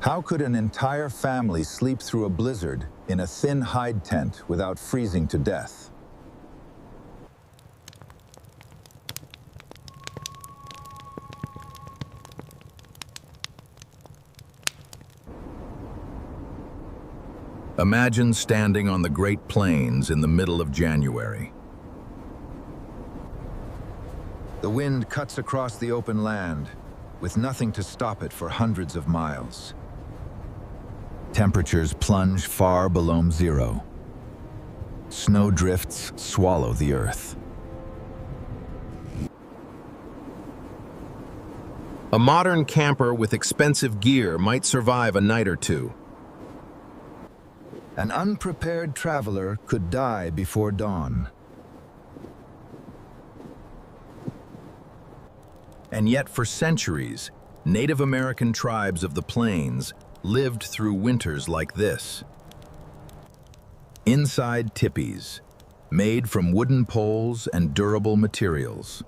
How could an entire family sleep through a blizzard in a thin hide tent without freezing to death? Imagine standing on the Great Plains in the middle of January. The wind cuts across the open land, with nothing to stop it for hundreds of miles. Temperatures plunge far below zero. Snow drifts swallow the earth. A modern camper with expensive gear might survive a night or two. An unprepared traveler could die before dawn. And yet for centuries, Native American tribes of the plains lived through winters like this. Inside teepees, made from wooden poles and durable materials.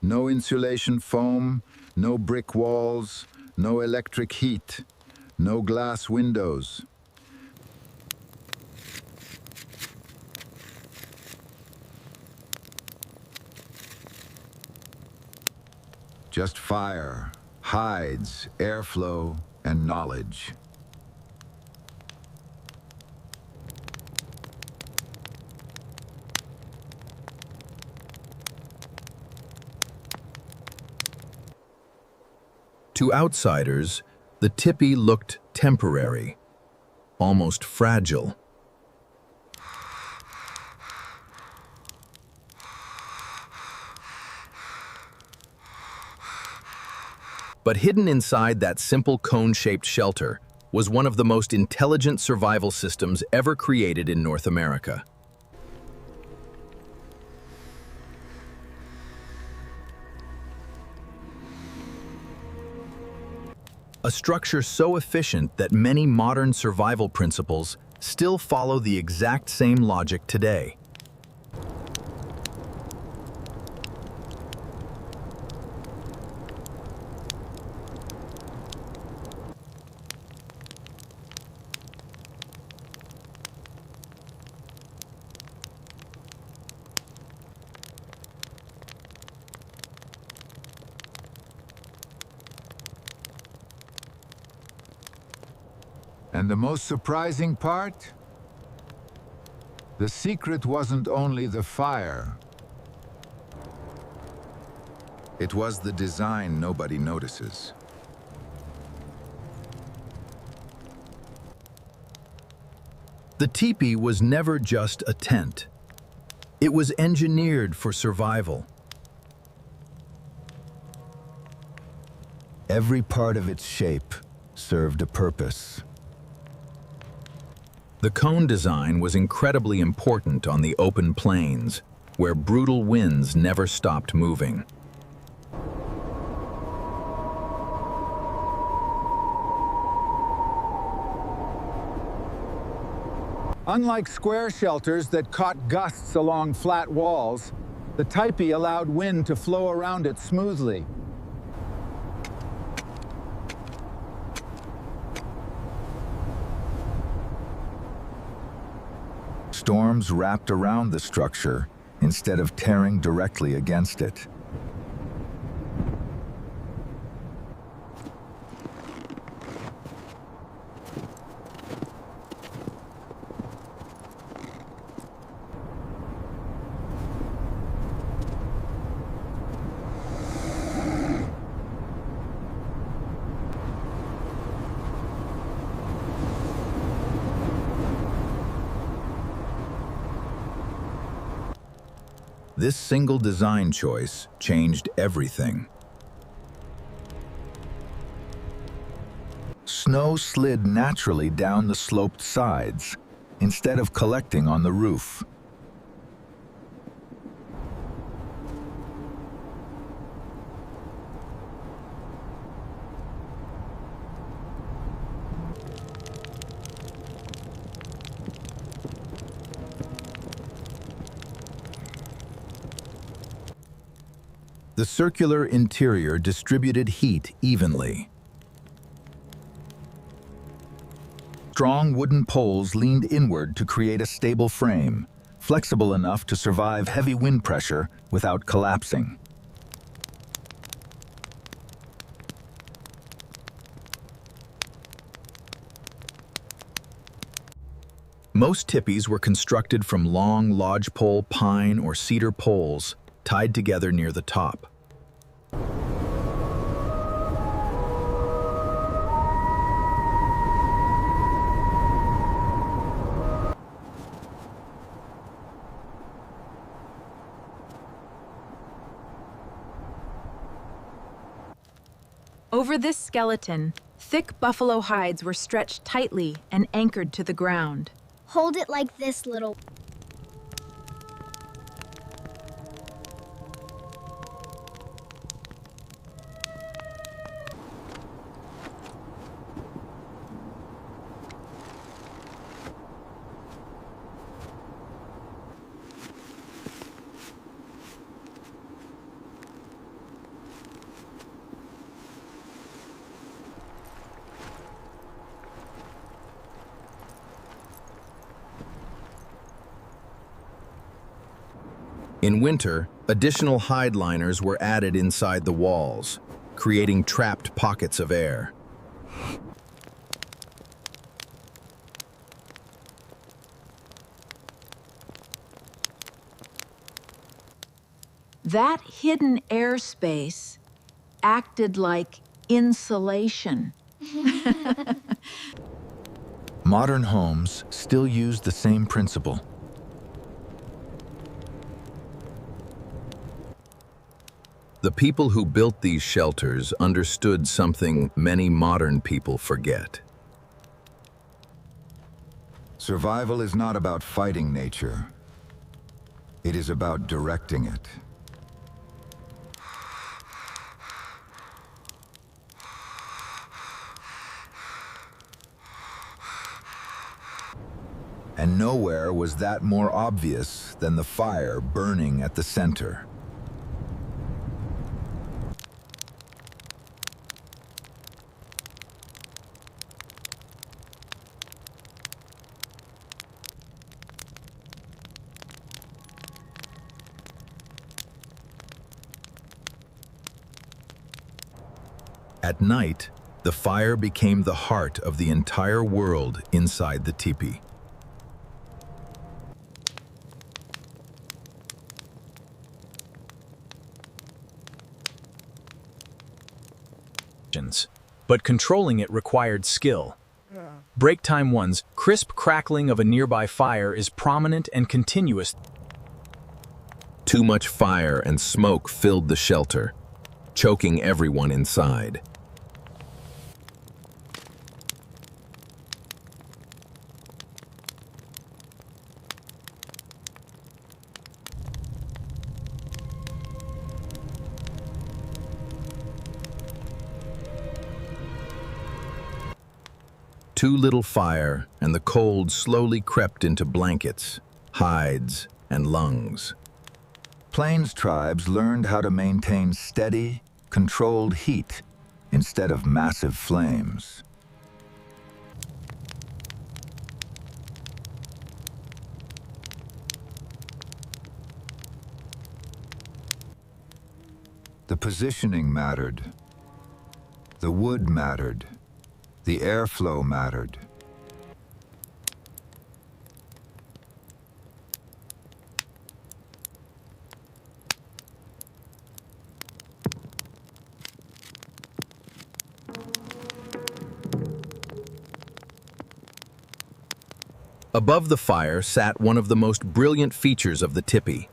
No insulation foam, no brick walls, no electric heat, no glass windows. Just fire, hides, airflow, and knowledge. To outsiders, the teepee looked temporary, almost fragile. But hidden inside that simple cone-shaped shelter was one of the most intelligent survival systems ever created in North America. A structure so efficient that many modern survival principles still follow the exact same logic today. And the most surprising part? The secret wasn't only the fire. It was the design nobody notices. The teepee was never just a tent. It was engineered for survival. Every part of its shape served a purpose. The cone design was incredibly important on the open plains, where brutal winds never stopped moving. Unlike square shelters that caught gusts along flat walls, the teepee allowed wind to flow around it smoothly. Storms wrapped around the structure instead of tearing directly against it. This single design choice changed everything. Snow slid naturally down the sloped sides instead of collecting on the roof. The circular interior distributed heat evenly. Strong wooden poles leaned inward to create a stable frame, flexible enough to survive heavy wind pressure without collapsing. Most tipis were constructed from long lodgepole pine or cedar poles tied together near the top. Over this skeleton, thick buffalo hides were stretched tightly and anchored to the ground. Hold it like this, little. In winter, additional hide liners were added inside the walls, creating trapped pockets of air. That hidden airspace acted like insulation. Modern homes still use the same principle. The people who built these shelters understood something many modern people forget. Survival is not about fighting nature. It is about directing it. And nowhere was that more obvious than the fire burning at the center. At night, the fire became the heart of the entire world inside the teepee. But controlling it required skill. Break time one's crisp crackling of a nearby fire is prominent and continuous. Too much fire and smoke filled the shelter, choking everyone inside. Too little fire, and the cold slowly crept into blankets, hides, and lungs. Plains tribes learned how to maintain steady, controlled heat instead of massive flames. The positioning mattered. The wood mattered. The airflow mattered. Above the fire sat one of the most brilliant features of the teepee: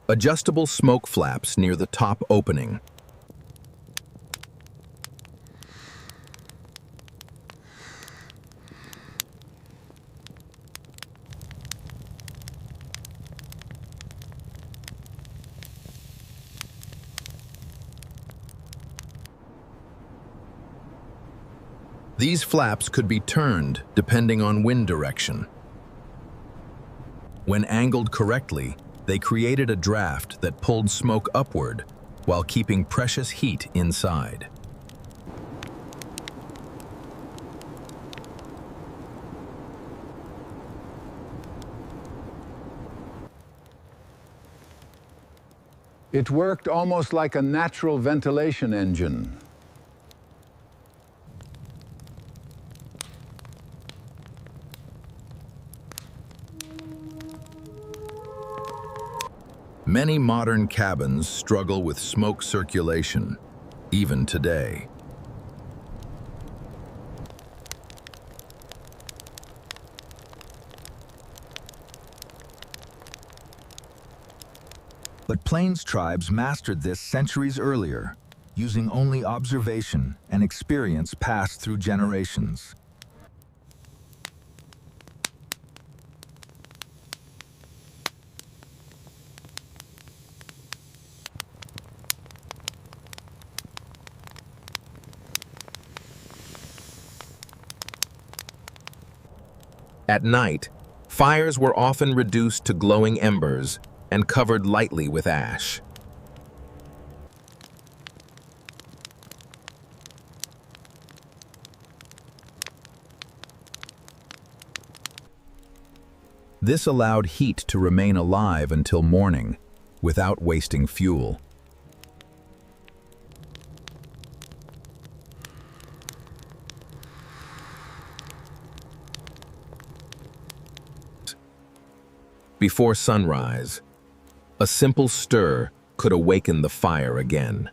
adjustable smoke flaps near the top opening. These flaps could be turned depending on wind direction. When angled correctly, they created a draft that pulled smoke upward, while keeping precious heat inside. It worked almost like a natural ventilation engine. Many modern cabins struggle with smoke circulation, even today. But Plains tribes mastered this centuries earlier, using only observation and experience passed through generations. At night, fires were often reduced to glowing embers and covered lightly with ash. This allowed heat to remain alive until morning, without wasting fuel. Before sunrise, a simple stir could awaken the fire again.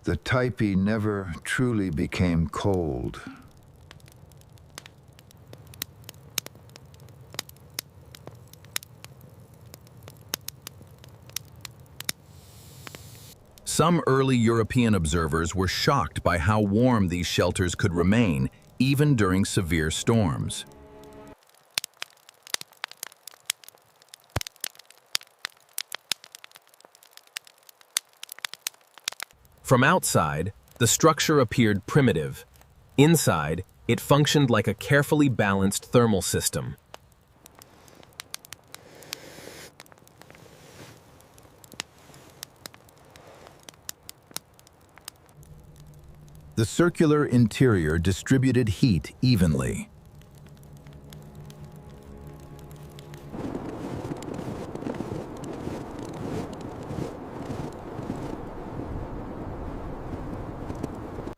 The taipi never truly became cold. Some early European observers were shocked by how warm these shelters could remain, even during severe storms. From outside, the structure appeared primitive. Inside, it functioned like a carefully balanced thermal system. The circular interior distributed heat evenly.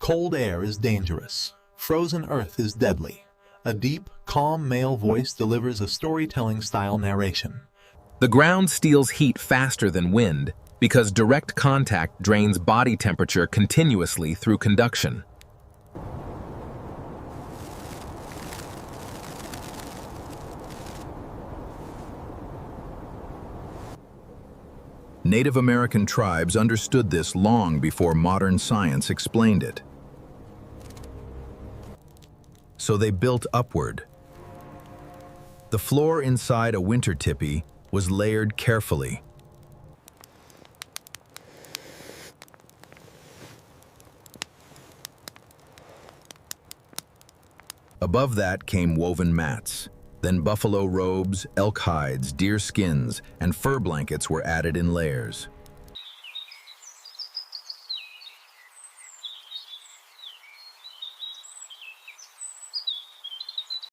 Cold air is dangerous. Frozen earth is deadly. A deep, calm male voice delivers a storytelling-style narration. The ground steals heat faster than wind because direct contact drains body temperature continuously through conduction. Native American tribes understood this long before modern science explained it. So they built upward. The floor inside a winter tipi was layered carefully. Above that came woven mats. Then buffalo robes, elk hides, deer skins, and fur blankets were added in layers.